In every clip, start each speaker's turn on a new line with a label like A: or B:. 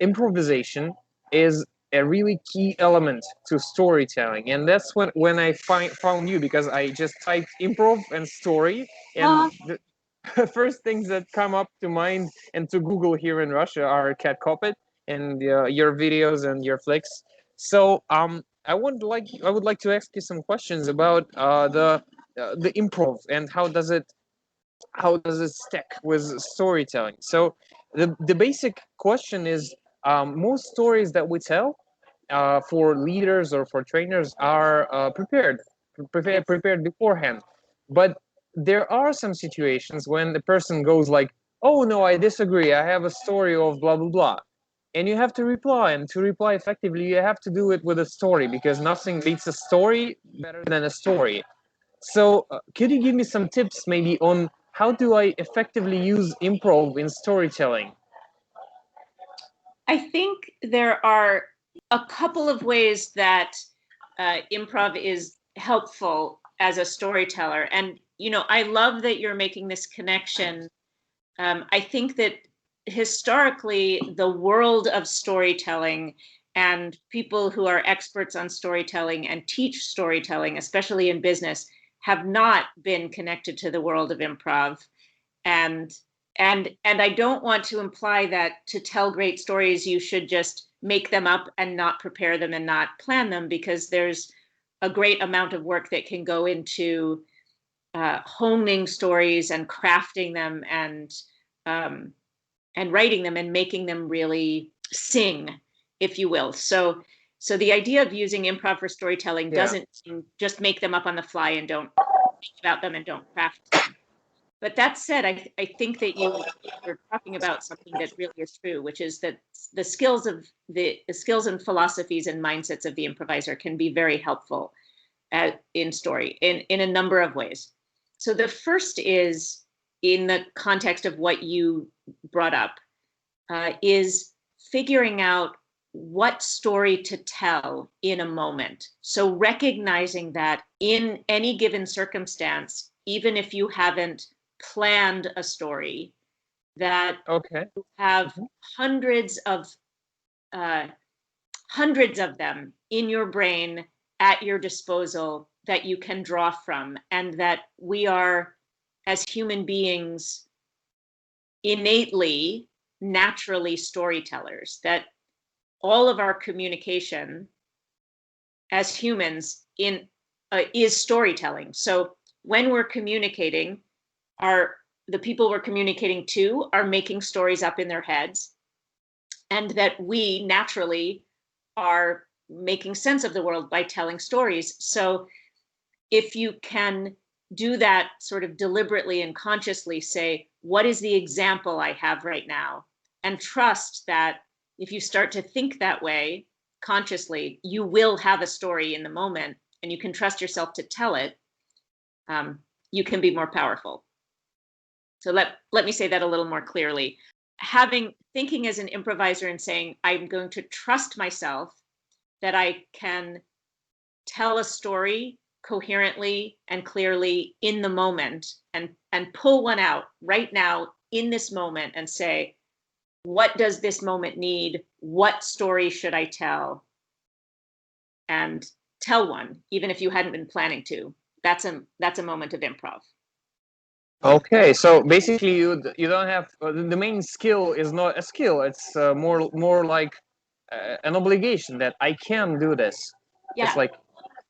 A: Improvisation is a really key element to storytelling, and that's when I found you, because I just typed improv and story, and the first things that come up to mind and to Google here in Russia are Cat Koppett and your videos and your flicks. So I would like to ask you some questions about the improv and how does it stick with storytelling. So the basic question is, most stories that we tell for leaders or for trainers are prepared beforehand, but there are some situations when the person goes like, oh no, I disagree, I have a story of blah blah blah, and you have to reply, and to reply effectively you have to do it with a story, because nothing beats a story better than a story. So, could you give me some tips maybe on how do I effectively use improv in storytelling?
B: I think there are a couple of ways that improv is helpful as a storyteller. And, I love that you're making this connection. I think that historically, the world of storytelling and people who are experts on storytelling and teach storytelling, especially in business, have not been connected to the world of improv. And I don't want to imply that to tell great stories, you should just make them up and not prepare them and not plan them, because there's a great amount of work that can go into honing stories and crafting them and writing them and making them really sing, if you will. So the idea of using improv for storytelling doesn't mean just make them up on the fly and don't think about them and don't craft them. But that said, I think that you're talking about something that really is true, which is that the skills and philosophies and mindsets of the improviser can be very helpful in story in a number of ways. So the first is, in the context of what you brought up, is figuring out what story to tell in a moment. So recognizing that in any given circumstance, even if you haven't planned a story, that you have hundreds of them in your brain at your disposal that you can draw from, and that we are, as human beings, innately, naturally storytellers, that all of our communication as humans is storytelling. So when we're communicating, the people we're communicating to are making stories up in their heads, and that we naturally are making sense of the world by telling stories. So if you can do that sort of deliberately and consciously, say, what is the example I have right now? And trust that if you start to think that way consciously, you will have a story in the moment, and you can trust yourself to tell it, you can be more powerful. So let me say that a little more clearly. Thinking as an improviser and saying, I'm going to trust myself that I can tell a story coherently and clearly in the moment, and pull one out right now in this moment and say, what does this moment need? What story should I tell? And tell one, even if you hadn't been planning to. That's a moment of improv.
A: Okay, so basically you don't have the main skill is not a skill. It's more like an obligation that I can do this.
B: Yeah.
A: It's like,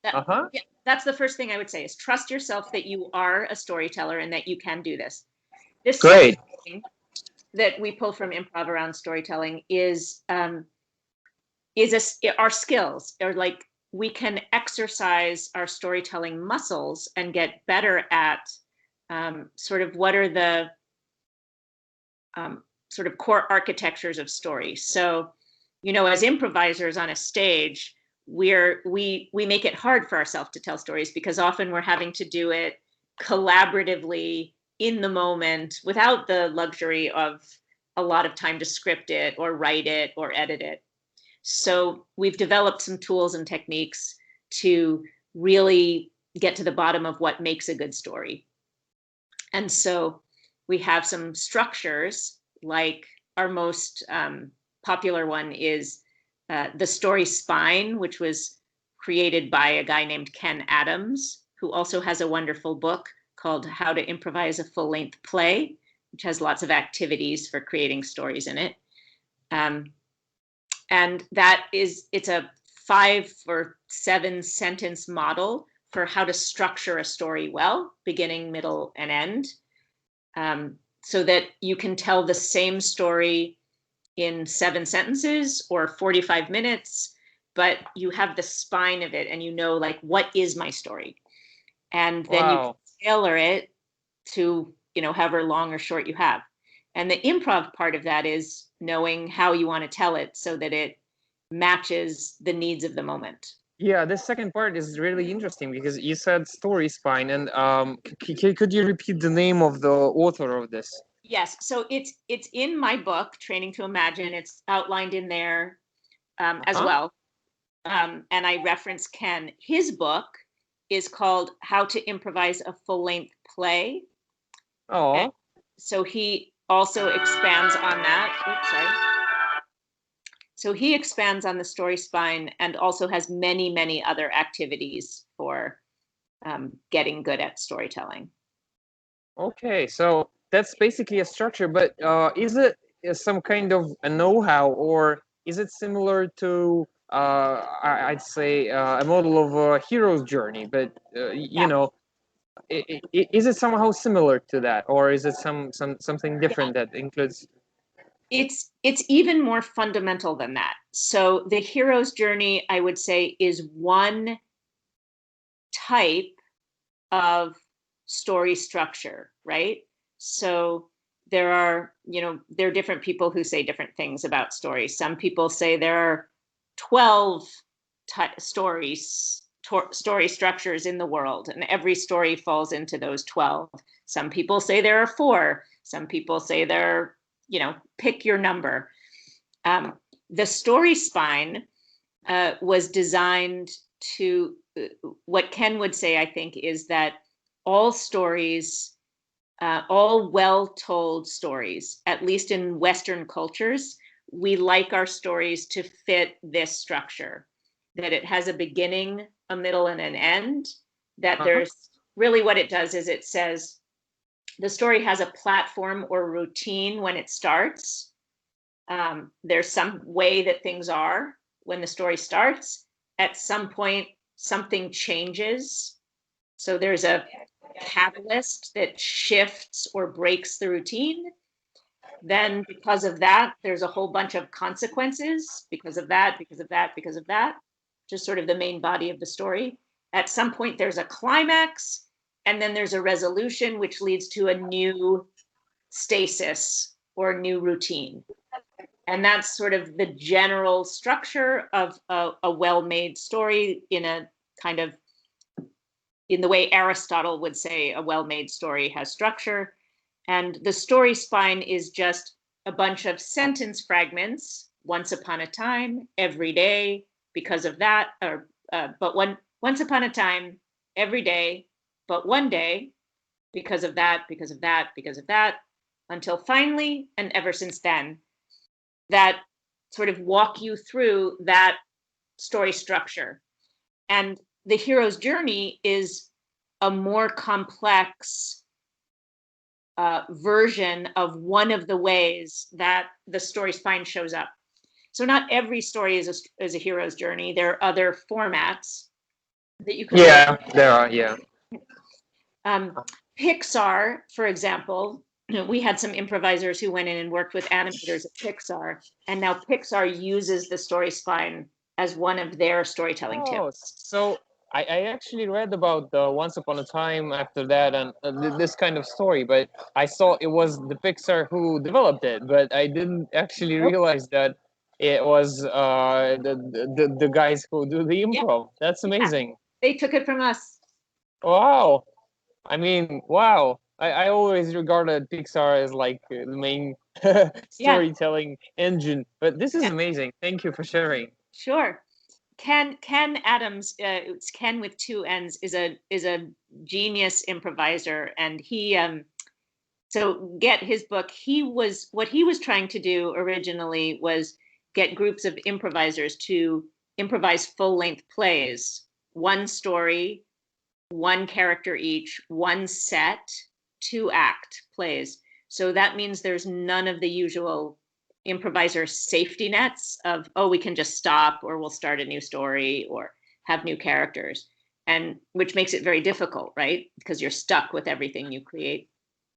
B: yeah, that's the first thing I would say, is trust yourself that you are a storyteller and that you can do this. This
A: great.
B: second thing that we pull from improv around storytelling is our skills, or like we can exercise our storytelling muscles and get better at sort of what are the sort of core architectures of story. So, as improvisers on a stage, we make it hard for ourselves to tell stories, because often we're having to do it collaboratively in the moment without the luxury of a lot of time to script it or write it or edit it. So we've developed some tools and techniques to really get to the bottom of what makes a good story. And so we have some structures, like our most popular one is the story spine, which was created by a guy named Ken Adams, who also has a wonderful book called How to Improvise a Full-Length Play, which has lots of activities for creating stories in it. And it's a 5 or 7 sentence model for how to structure a story well, beginning, middle, and end, so that you can tell the same story in 7 sentences or 45 minutes, but you have the spine of it and you know, like, what is my story? And then you can tailor it to, however long or short you have. And the improv part of that is knowing how you want to tell it so that it matches the needs of the moment.
A: Yeah, this second part is really interesting because you said story spine, and could you repeat the name of the author of this?
B: Yes, so it's in my book, Training to Imagine. It's outlined in there as well. And I reference Ken. His book is called How to Improvise a Full-Length Play.
A: Oh.
B: And so he also expands on that. Oops, sorry. So he expands on the story spine and also has many, many other activities for getting good at storytelling.
A: Okay, so that's basically a structure, but is it some kind of a know-how, or is it similar to, I'd say, a model of a hero's journey? But is it somehow similar to that, or is it something different that includes?
B: It's even more fundamental than that. So the hero's journey, I would say, is one type of story structure, right? So there are different people who say different things about stories. Some people say there are 12 story structures in the world, and every story falls into those 12. Some people say there are 4. Some people say there are, pick your number. The story spine was designed to, what Ken would say, I think, is that all stories, all well-told stories, at least in Western cultures, we like our stories to fit this structure, that it has a beginning, a middle, and an end, that there's really, what it does is it says the story has a platform or routine when it starts. There's some way that things are when the story starts. At some point, something changes. So there's a catalyst that shifts or breaks the routine. Then because of that, there's a whole bunch of consequences because of that, because of that, because of that, just sort of the main body of the story. At some point, there's a climax, and then there's a resolution, which leads to a new stasis or a new routine. And that's sort of the general structure of a well-made story, in a kind of, in the way Aristotle would say a well-made story has structure. And the story spine is just a bunch of sentence fragments: once upon a time, every day, because of that, or once upon a time, every day, but one day, because of that, because of that, because of that, until finally, and ever since then, that sort of walk you through that story structure. And the hero's journey is a more complex version of one of the ways that the story spine shows up. So not every story is a hero's journey. There are other formats that you can.
A: Yeah, there are. Yeah.
B: Pixar, for example, we had some improvisers who went in and worked with animators at Pixar, and now Pixar uses the story spine as one of their storytelling tips.
A: So I actually read about the Once Upon a Time after that, and this kind of story, but I saw it was the Pixar who developed it, but I didn't actually realize that it was the guys who do the improv. That's amazing.
B: They took it from us.
A: Wow. I mean, wow. I always regarded Pixar as like the main
B: Yeah,
A: storytelling engine, but this is
B: yeah,
A: amazing. Thank you for sharing.
B: sure. Ken Adams, it's Ken with two N's, is a genius improviser, and he so get his book. What he was trying to do originally was get groups of improvisers to improvise full-length plays, one story, one character each, one set, two act plays. So that means there's none of the usual improviser safety nets of, oh, we can just stop or we'll start a new story or have new characters. And which makes it very difficult, right? Because you're stuck with everything you create.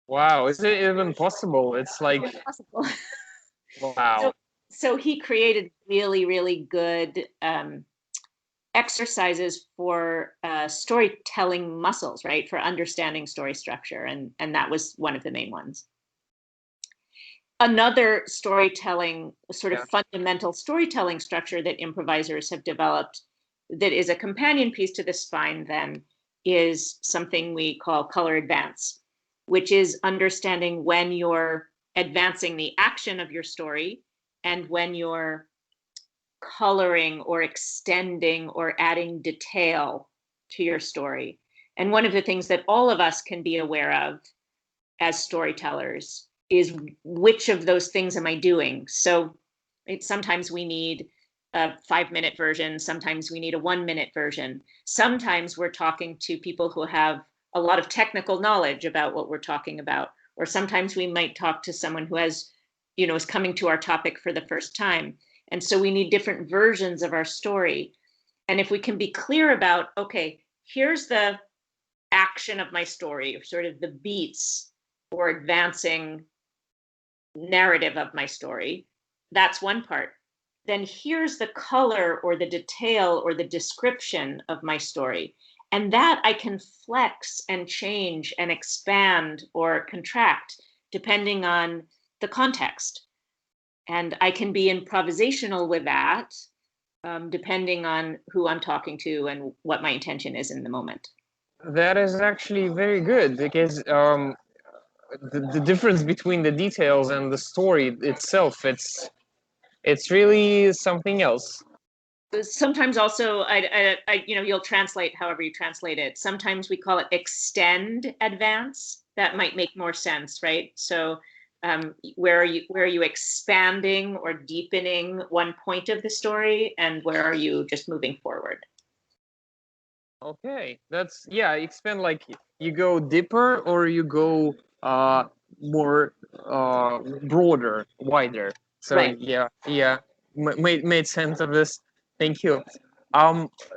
A: Wow, is it even possible? It's like,
B: Impossible.
A: wow.
B: so, so he created really, really good exercises for storytelling muscles, right? For understanding story structure. And that was one of the main ones. Another storytelling, sort of
A: Yeah.
B: fundamental storytelling structure that improvisers have developed that is a companion piece to the spine then is something we call color advance, which is understanding when you're advancing the action of your story and when you're coloring or extending or adding detail to your story. And one of the things that all of us can be aware of as storytellers is which of those things am I doing? So sometimes we need a 5-minute version, sometimes we need a 1-minute version. Sometimes we're talking to people who have a lot of technical knowledge about what we're talking about, or sometimes we might talk to someone who has, is coming to our topic for the first time. And so we need different versions of our story. And if we can be clear about, okay, here's the action of my story, or sort of the beats or advancing narrative of my story, that's one part. Then here's the color or the detail or the description of my story. And that I can flex and change and expand or contract depending on the context. And I can be improvisational with that, depending on who I'm talking to and what my intention is in the moment.
A: That is actually very good because the difference between the details and the story itself, it's really something else.
B: Sometimes also, you'll translate however you translate it. Sometimes we call it extend advance. That might make more sense, right? So where are you expanding or deepening one point of the story, and where are you just moving forward?
A: Okay, that's yeah. Expand like you go deeper or you go more broader, wider. So
B: Right.
A: yeah, yeah, made sense of this. Thank you.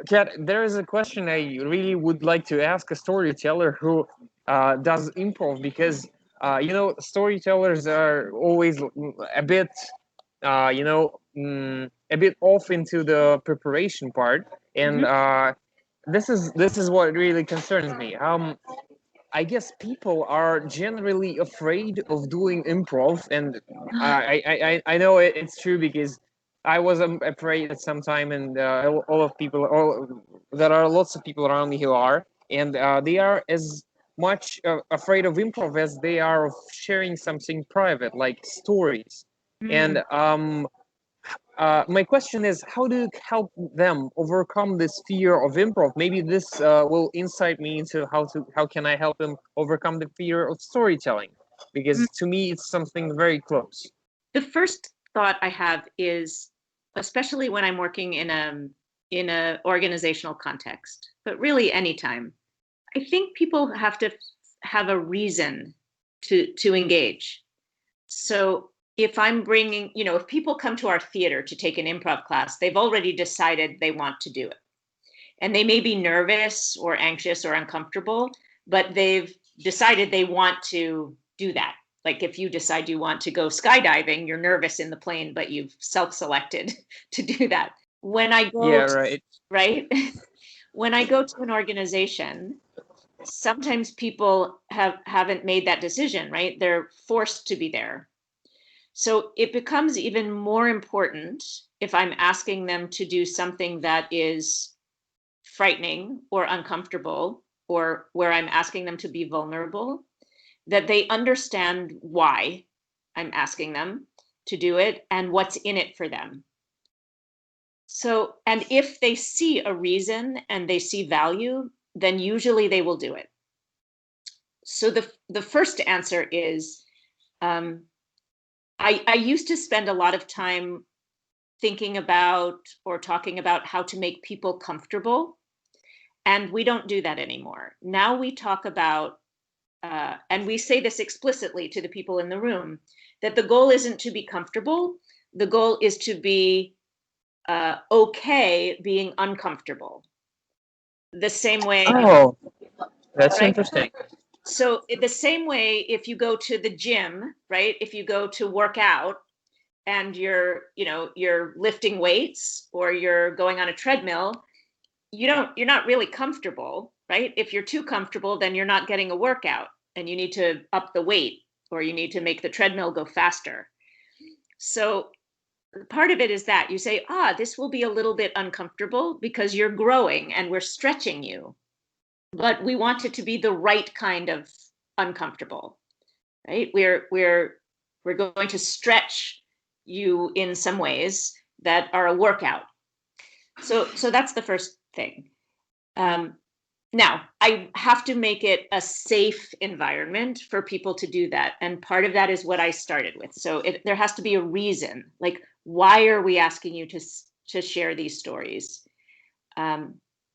A: Kat, there is a question I really would like to ask a storyteller who does improv because storytellers are always a bit a bit off into the preparation part and
B: Mm-hmm.
A: this is what really concerns me. I guess people are generally afraid of doing improv, and I know it's true because I was afraid at some time, and all of people, there are lots of people around me who are, and they are as much afraid of improv as they are of sharing something private, like stories. And my question is, how do you help them overcome this fear of improv? Maybe this will insight me into how can I help them overcome the fear of storytelling? Because to me, it's something very close.
B: The first thought I have is, especially when I'm working in a organizational context, but really anytime, I think people have to have a reason to engage. So if I'm bringing, if people come to our theater to take an improv class, they've already decided they want to do it. And they may be nervous or anxious or uncomfortable, but they've decided they want to do that. Like if you decide you want to go skydiving, you're nervous in the plane, but you've self-selected to do that. When I
A: Yeah,
B: go to,
A: right.
B: right? When I go to an organization, sometimes people haven't made that decision, right? They're forced to be there. So it becomes even more important if I'm asking them to do something that is frightening or uncomfortable, or where I'm asking them to be vulnerable, that they understand why I'm asking them to do it and what's in it for them. So, and if they see a reason and they see value, then usually they will do it. So the first answer is, I used to spend a lot of time thinking about or talking about how to make people comfortable. And we don't do that anymore. Now we talk about, and we say this explicitly to the people in the room, that the goal isn't to be comfortable. The goal is to be okay being uncomfortable. The same way.
A: Oh, that's
B: right?
A: interesting.
B: So the same way, if you go to the gym, right? If you go to work out and you're lifting weights or you're going on a treadmill, you're not really comfortable, right? If you're too comfortable, then you're not getting a workout and you need to up the weight or you need to make the treadmill go faster. So part of it is that you say, this will be a little bit uncomfortable because you're growing and we're stretching you, but we want it to be the right kind of uncomfortable, right? We're going to stretch you in some ways that are a workout. So that's the first thing. Now, I have to make it a safe environment for people to do that. And part of that is what I started with. So there has to be a reason, like, why are we asking you to share these stories?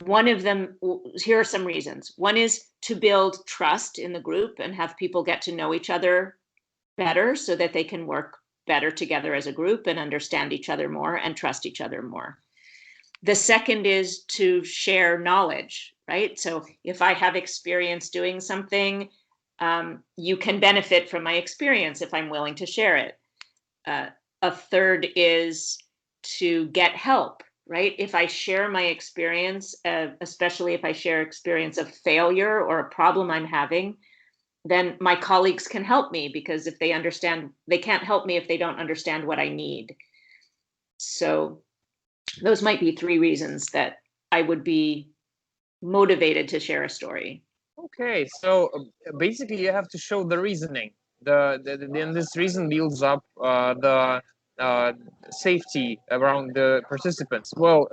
B: One of them, here are some reasons. One is to build trust in the group and have people get to know each other better so that they can work better together as a group and understand each other more and trust each other more. The second is to share knowledge, right? So if I have experience doing something, you can benefit from my experience if I'm willing to share it. A third is to get help, right? If I share my experience, especially if I share experience of failure or a problem I'm having, then my colleagues can help me, because if they understand, they can't help me if they don't understand what I need. So those might be three reasons that I would be motivated to share a story.
A: Okay, so basically you have to show the reasoning. And this reason builds up the safety around the participants. Well,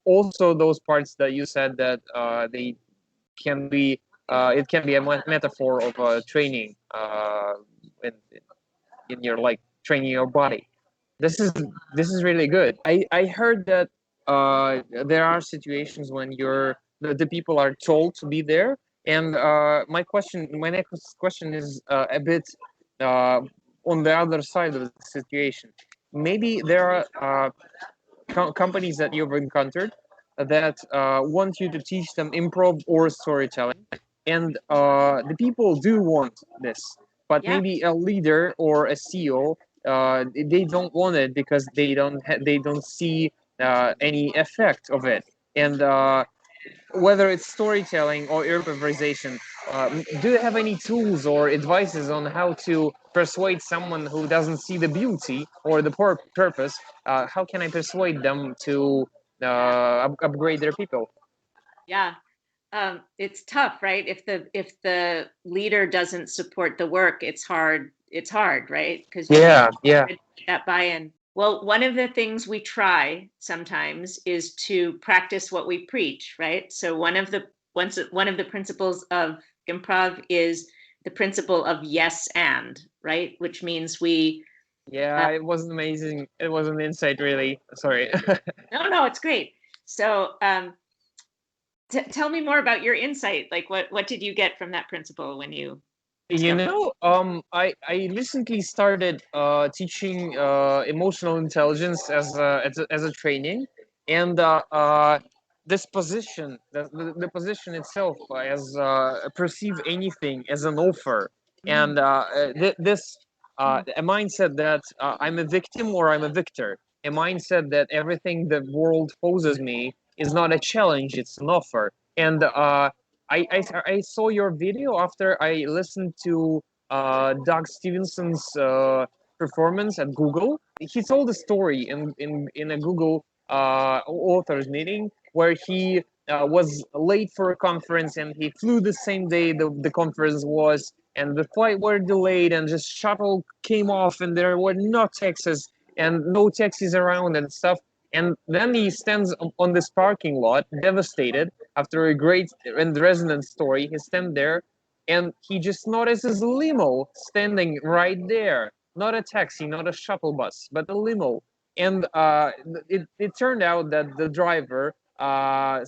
A: also those parts that you said that they can be, it can be a metaphor of training in your, like, training your body. This is really good. I heard that there are situations when the people are told to be there, and my next question is a bit on the other side of the situation. Maybe there are companies that you've encountered that want you to teach them improv or storytelling, and the people do want this, but
B: Yeah.
A: maybe a leader or a CEO, they don't want it because they don't see any effect of it. And whether it's storytelling or improvisation, do you have any tools or advices on how to persuade someone who doesn't see the beauty or the purpose? How can I persuade them to upgrade their people?
B: Yeah. It's tough, right? If the leader doesn't support the work, it's hard, right? Because you need
A: Yeah, yeah.
B: that buy-in. Well, one of the things we try sometimes is to practice what we preach, right? So one of the principles of improv is the principle of yes and, right? Which means
A: Yeah, it was amazing. It was an insight, really. Sorry.
B: no, it's great. So tell me more about your insight. Like, what did you get from that principle when you discovered?
A: I recently started teaching emotional intelligence as a training, and this position, the position itself, as perceive anything as an offer, and this a mindset that I'm a victim or I'm a victor, a mindset that everything the world poses me is not a challenge, it's an offer, and I saw your video after I listened to Doug Stevenson's performance at Google. He told a story in a Google authors meeting where he was late for a conference, and he flew the same day the conference was, and the flight were delayed, and just shuttle came off, and there were no taxis and no taxis around and stuff. And then he stands on this parking lot, devastated, after a great and resonant story. He stands there, and he just notices a limo standing right there. Not a taxi, not a shuttle bus, but a limo. And it turned out that the driver, the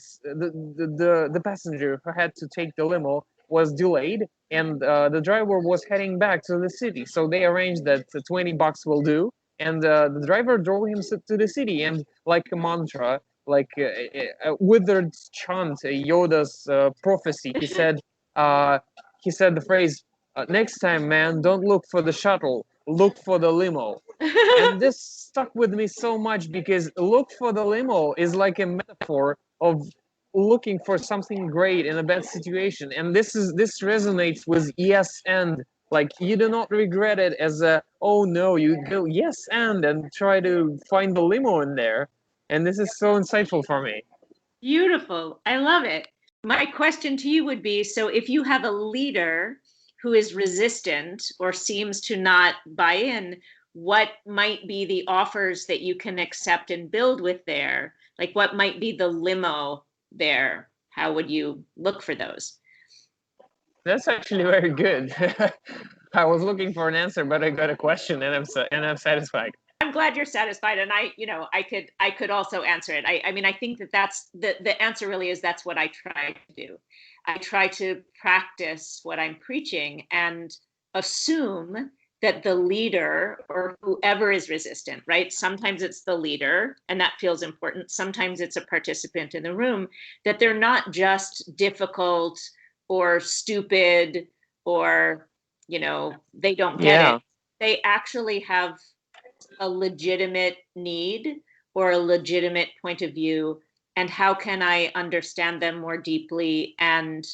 A: passenger who had to take the limo, was delayed, and the driver was heading back to the city. So they arranged that $20 will do, and the driver drove him to the city. And like a mantra, like a withered chant, Yoda's prophecy, he said the phrase, "Next time, man, don't look for the shuttle, look for the limo." And this stuck with me so much, because look for the limo is like a metaphor of looking for something great in a bad situation. And this resonates with yes and, like, you do not regret it as a, oh no, you go yes and try to find the limo in there. And this is so insightful for me.
B: Beautiful. I love it. My question to you would be, so if you have a leader who is resistant or seems to not buy in, what might be the offers that you can accept and build with there? Like, what might be the limo there? How would you look for those?
A: That's actually very good. I was looking for an answer, but I got a question, and I'm satisfied.
B: I'm glad you're satisfied, and I could also answer it. I mean, I think that's the answer really is that's what I try to do. I try to practice what I'm preaching and assume that the leader or whoever is resistant, right? Sometimes it's the leader, and that feels important. Sometimes it's a participant in the room, that they're not just difficult or stupid or, they don't get it. They actually have a legitimate need or a legitimate point of view, and how can I understand them more deeply and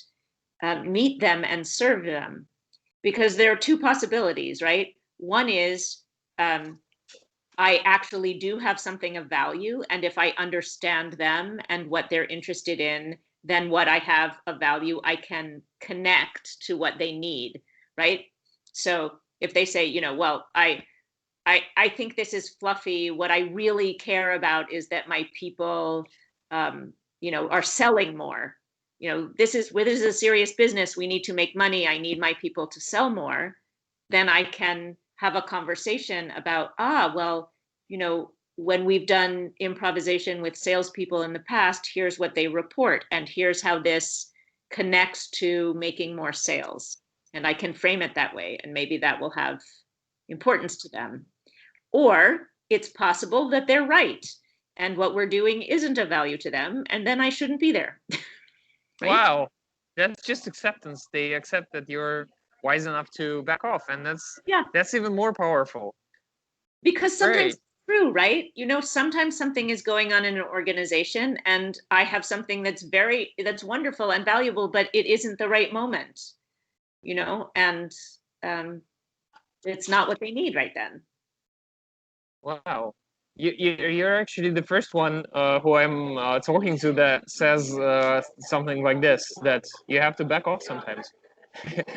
B: meet them and serve them? Because there are two possibilities, right? One is I actually do have something of value, and if I understand them and what they're interested in, then what I have of value, I can connect to what they need, right? So if they say, well, I think this is fluffy. What I really care about is that my people, are selling more. This is a serious business. We need to make money. I need my people to sell more. Then I can have a conversation about, well, when we've done improvisation with salespeople in the past, here's what they report, and here's how this connects to making more sales. And I can frame it that way, and maybe that will have importance to them. Or it's possible that they're right, and what we're doing isn't of value to them, and then I shouldn't be there.
A: Right? Wow, that's just acceptance. They accept that you're wise enough to back off, and that's even more powerful.
B: Because sometimes it's true, right? Sometimes something is going on in an organization, and I have something that's wonderful and valuable, but it isn't the right moment, and it's not what they need right then.
A: Wow. You're actually the first one who I'm talking to that says something like this, that you have to back off sometimes.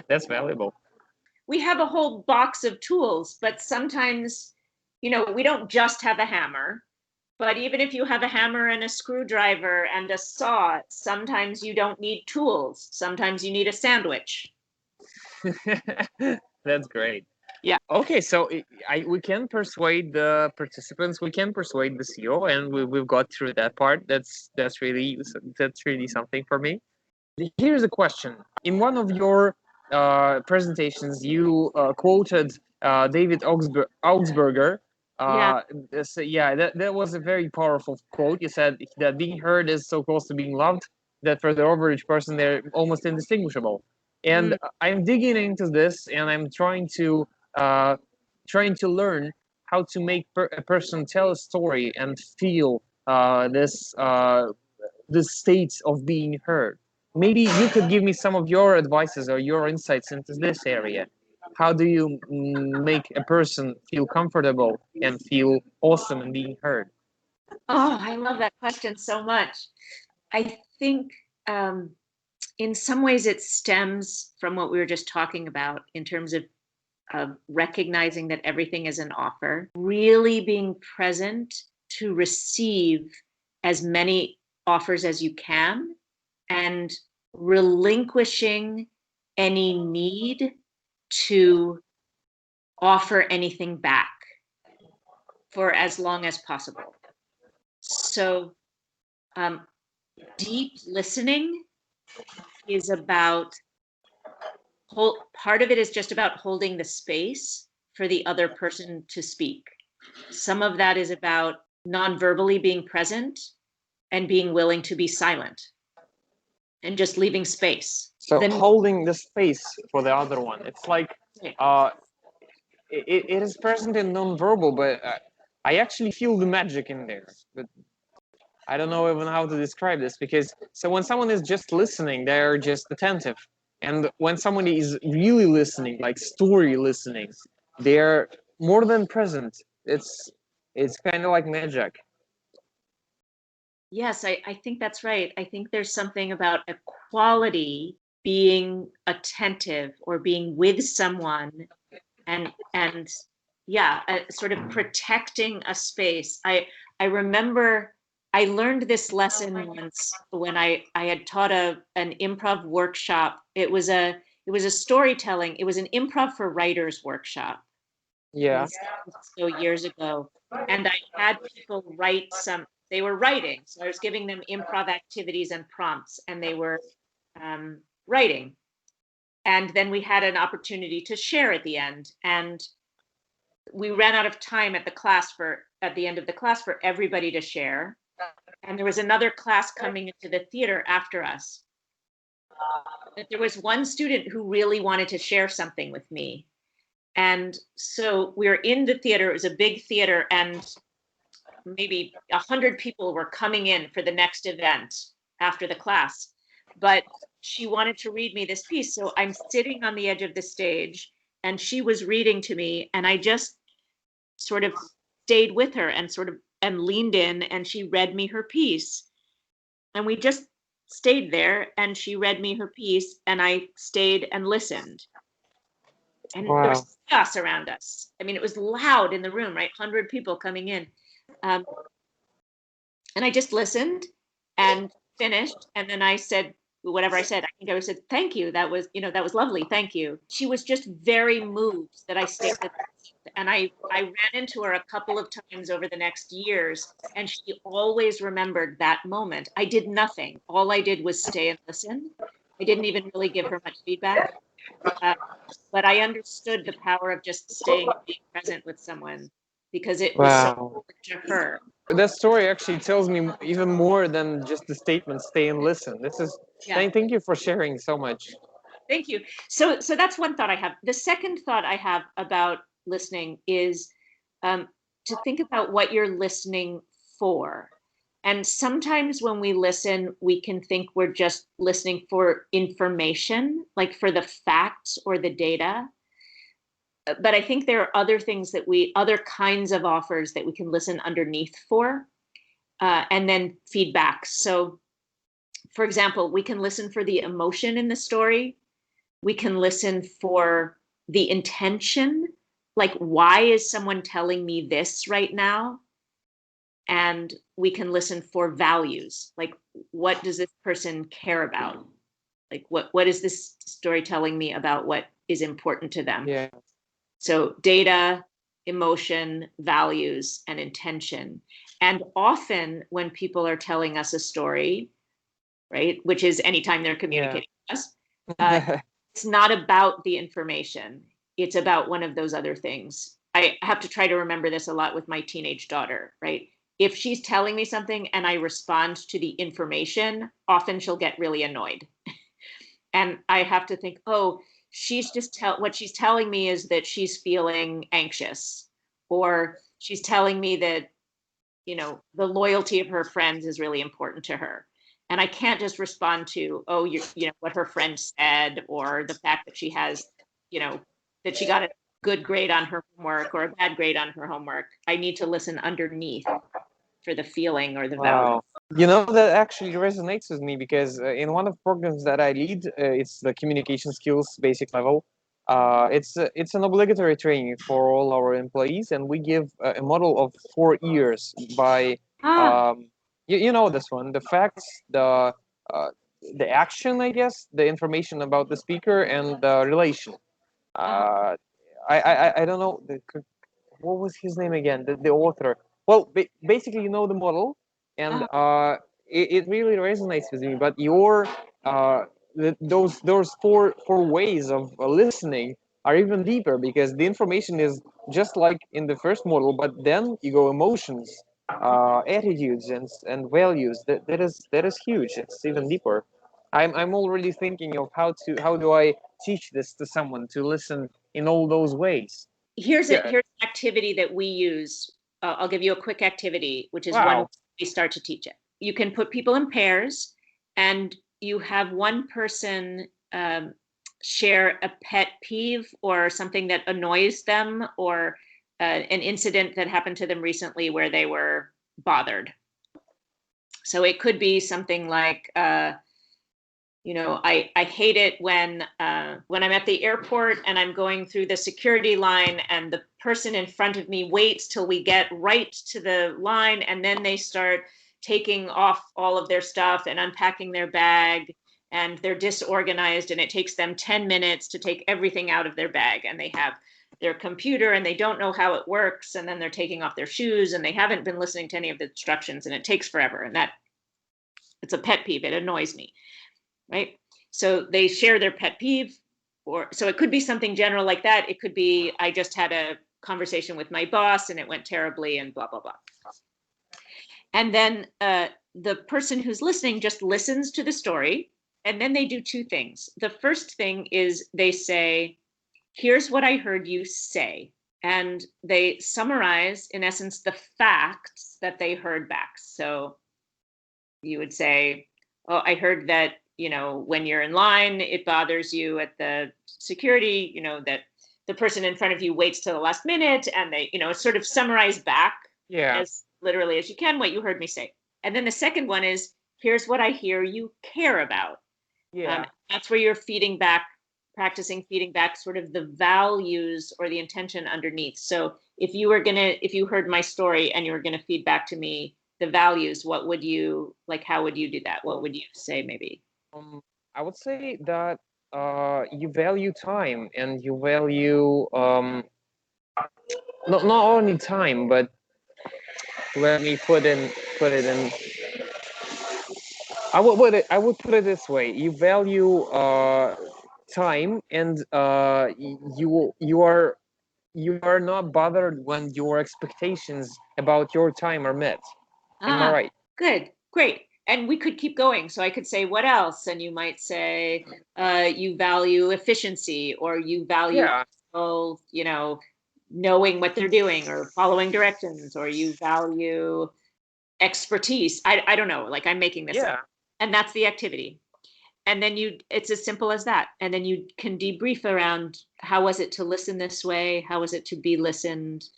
A: That's valuable.
B: We have a whole box of tools, but sometimes, we don't just have a hammer. But even if you have a hammer and a screwdriver and a saw, sometimes you don't need tools. Sometimes you need a sandwich.
A: That's great.
B: Yeah.
A: Okay, so we can persuade the participants, we can persuade the CEO, and we've got through that part. That's really something for me. Here's a question. In one of your presentations, you quoted David Augsburger. That was a very powerful quote. You said that being heard is so close to being loved that for the average person, they're almost indistinguishable. And I'm digging into this, and I'm trying to learn how to make a person tell a story and feel this state of being heard. Maybe you could give me some of your advices or your insights into this area. How do you make a person feel comfortable and feel awesome and being heard?
B: Oh, I love that question so much. I think in some ways it stems from what we were just talking about in terms of recognizing that everything is an offer, really being present to receive as many offers as you can, and relinquishing any need to offer anything back for as long as possible. So deep listening is about part of it is just about holding the space for the other person to speak. Some of that is about non-verbally being present and being willing to be silent and just leaving space.
A: So holding the space for the other one. It's like it is present in non-verbal, but I actually feel the magic in there. But I don't know even how to describe this, because so when someone is just listening, they're just attentive. And when somebody is really listening, like story listening, they're more than present. It's kind of like magic.
B: Yes, I think that's right. I think there's something about equality, being attentive or being with someone, and yeah, sort of protecting a space. I remember I learned this lesson once when I had taught an improv workshop. It was a storytelling. It was an improv for writers workshop.
A: Yeah.
B: So years ago, and I had people write some. They were writing, so I was giving them improv activities and prompts, and they were writing. And then we had an opportunity to share at the end, and we ran out of time at the end of the class for everybody to share. And there was another class coming into the theater after us. But there was one student who really wanted to share something with me. And so we were in the theater. It was a big theater, and maybe 100 people were coming in for the next event after the class. But she wanted to read me this piece. So I'm sitting on the edge of the stage, and she was reading to me, and I just sort of stayed with her and leaned in, and she read me her piece. And we just stayed there, and she read me her piece, and I stayed and listened. And there was chaos around us. I mean, it was loud in the room, right? 100 people coming in. And I just listened and finished. And then I said, whatever I said, I said, thank you. That was lovely. Thank you. She was just very moved that I stayed with her. And I ran into her a couple of times over the next years, and she always remembered that moment. I did nothing. All I did was stay and listen. I didn't even really give her much feedback. But I understood the power of just staying and being present with someone, because it was so important to her.
A: That story actually tells me even more than just the statement, stay and listen. This is, thank you for sharing so much.
B: Thank you. So that's one thought I have. The second thought I have about listening is to think about what you're listening for. And sometimes when we listen, we can think we're just listening for information, like for the facts or the data. But I think there are other things other kinds of offers that we can listen underneath for, and then feedback. So, for example, we can listen for the emotion in the story. We can listen for the intention, like, why is someone telling me this right now? And we can listen for values, like, what does this person care about? Like, what is this story telling me about what is important to them?
A: Yeah.
B: So data, emotion, values, and intention. And often when people are telling us a story, right, which is anytime they're communicating with us, it's not about the information. It's about one of those other things. I have to try to remember this a lot with my teenage daughter, right? If she's telling me something and I respond to the information, often she'll get really annoyed. And I have to think, oh, she's just what she's telling me is that she's feeling anxious, or she's telling me that, the loyalty of her friends is really important to her. And I can't just respond to, oh, what her friend said, or the fact that she has, that she got a good grade on her homework or a bad grade on her homework. I need to listen underneath for the feeling or the value.
A: You know, that actually resonates with me because in one of the programs that I lead, it's the communication skills basic level. It's an obligatory training for all our employees, and we give a model of 4 years by
B: Ah,
A: um, you know this one: the facts, uh, the action, I guess, the information about the speaker, and the relation.
B: uh-huh.
A: Uh, I don't know what was his name again? The author. Well, basically, you know the model, and
B: Uh-huh.
A: it really resonates with me. But your those four ways of listening are even deeper because the information is just like in the first model, but then you go emotions, attitudes, and values. That is huge. It's even deeper. I'm already thinking of how do I teach this to someone to listen in all those ways. Yeah.
B: Here's an activity that we use. I'll give you a quick activity, which is one way
A: Wow.
B: we start to teach it. You can put people in pairs, and you have one person share a pet peeve or something that annoys them, or an incident that happened to them recently where they were bothered. So it could be something like, I hate it when I'm at the airport and I'm going through the security line and the person in front of me waits till we get right to the line, and then they start taking off all of their stuff and unpacking their bag, and they're disorganized, and it takes them 10 minutes to take everything out of their bag, and they have their computer and they don't know how it works, and then they're taking off their shoes and they haven't been listening to any of the instructions, and it takes forever, and that it's a pet peeve. It annoys me, right? So they share their pet peeve, or so it could be something general like that. It could be, I just had a conversation with my boss and it went terribly and blah blah blah. And then the person who's listening just listens to the story, and then they do two things. The first thing is they say, here's what I heard you say, and they summarize in essence the facts that they heard back. So you would say, oh, I heard that, when you're in line, it bothers you at the security, that the person in front of you waits till the last minute, and they, sort of summarize back
A: Yeah.
B: as literally as you can what you heard me say. And then the second one is, here's what I hear you care about.
A: Yeah.
B: That's where you're practicing feeding back sort of the values or the intention underneath. So if you heard my story and you were gonna feed back to me the values, what would you like? How would you do that? What would you say maybe?
A: Um, I would say that you value time and you value not only time, but let me put it in. I would put it this way: you value time, and you are not bothered when your expectations about your time are met. Am I
B: Ah,
A: right?
B: good, great. And we could keep going. So I could say, what else? And you might say, you value efficiency, or you value
A: Yeah.
B: people, knowing what they're doing or following directions, or you value expertise. I don't know, like I'm making this up.
A: Yeah.
B: And that's the activity. And then it's as simple as that. And then you can debrief around, how was it to listen this way? How was it to be listened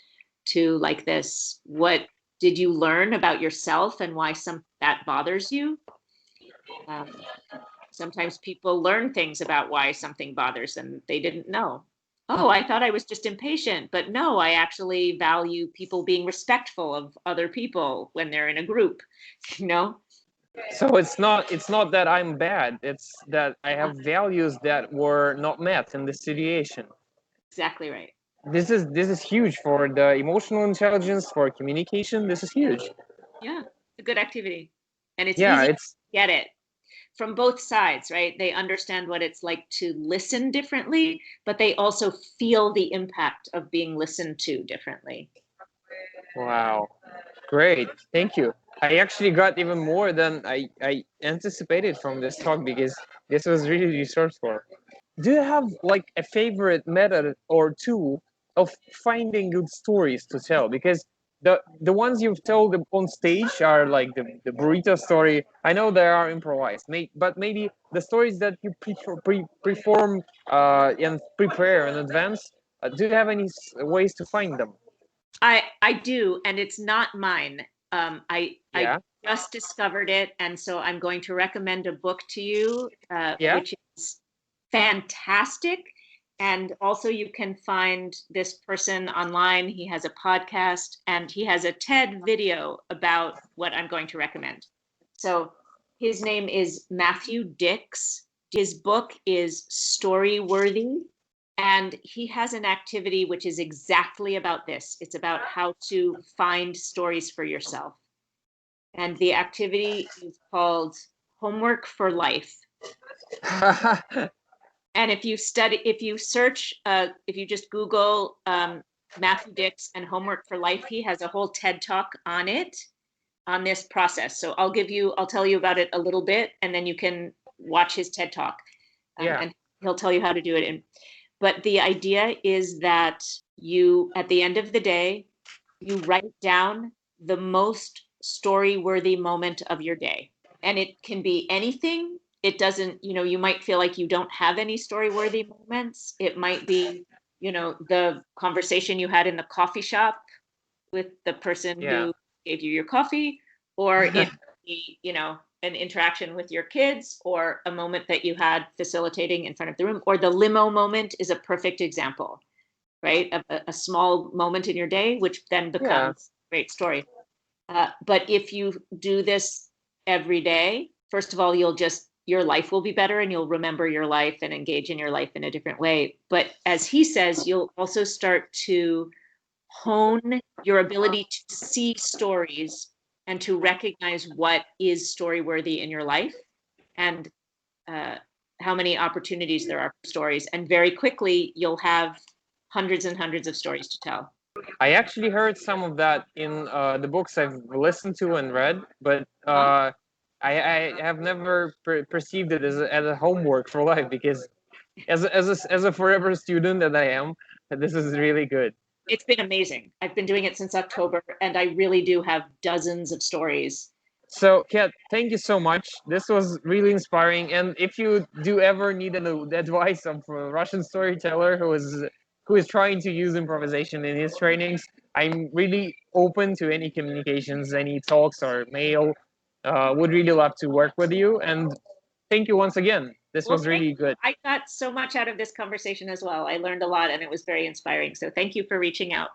B: to like this? What did you learn about yourself and why some that bothers you? Um, Sometimes people learn things about why something bothers them they didn't know. Oh, I thought I was just impatient, but no, I actually value people being respectful of other people when they're in a group, you know?
A: So it's not that I'm bad. It's that I
B: Uh,
A: have values that were not met in this situation.
B: exactly right.
A: This is huge for the emotional intelligence, for communication. This is huge.
B: Yeah, it's a good activity. And it's
A: Yeah,
B: easy to
A: it's
B: get it from both sides, right? They understand what it's like to listen differently, but they also feel the impact of being listened to differently.
A: wow. Great. Thank you. I actually got even more than I anticipated from this talk because this was really resourceful. Do you have like a favorite method or tool of finding good stories to tell? Because the ones you've told on stage are like the burrito story. I know they are improvised, but maybe the stories that you perform and prepare in advance. Do you have any ways to find them?
B: I do, and it's not mine. I
A: Yeah.
B: just discovered it, and so I'm going to recommend a book to you,
A: Yeah.
B: which is fantastic. And also, you can find this person online. He has a podcast and he has a TED video about what I'm going to recommend. So his name is Matthew Dix. His book is Storyworthy. And he has an activity which is exactly about this. It's about how to find stories for yourself. And the activity is called Homework for Life. And if you search, if you just Google Matthew Dix and Homework for Life, he has a whole TED Talk on it, on this process. So I'll tell you about it a little bit, and then you can watch his TED Talk, and he'll tell you how to do it. But the idea is that you, at the end of the day, you write down the most story-worthy moment of your day. And it can be anything. It doesn't, you might feel like you don't have any story-worthy moments. It might be, the conversation you had in the coffee shop with the person who gave you your coffee, or it be, an interaction with your kids, or a moment that you had facilitating in front of the room, or the limo moment is a perfect example, right? A small moment in your day, which then becomes a great story. But if you do this every day, first of all, your life will be better and you'll remember your life and engage in your life in a different way. But as he says, you'll also start to hone your ability to see stories and to recognize what is story-worthy in your life, and how many opportunities there are for stories. And very quickly, you'll have hundreds and hundreds of stories to tell.
A: I actually heard some of that in the books I've listened to and read, but I have never perceived it as a homework for life, because as a forever student that I am, this is really good.
B: It's been amazing. I've been doing it since October, and I really do have dozens of stories.
A: So, Kat, thank you so much. This was really inspiring. And if you do ever need an advice of a Russian storyteller who is trying to use improvisation in his trainings, I'm really open to any communications, any talks or mail. Would really love to work with you. And thank you once again. This was really good.
B: I got so much out of this conversation as well. I learned a lot, and it was very inspiring. So thank you for reaching out.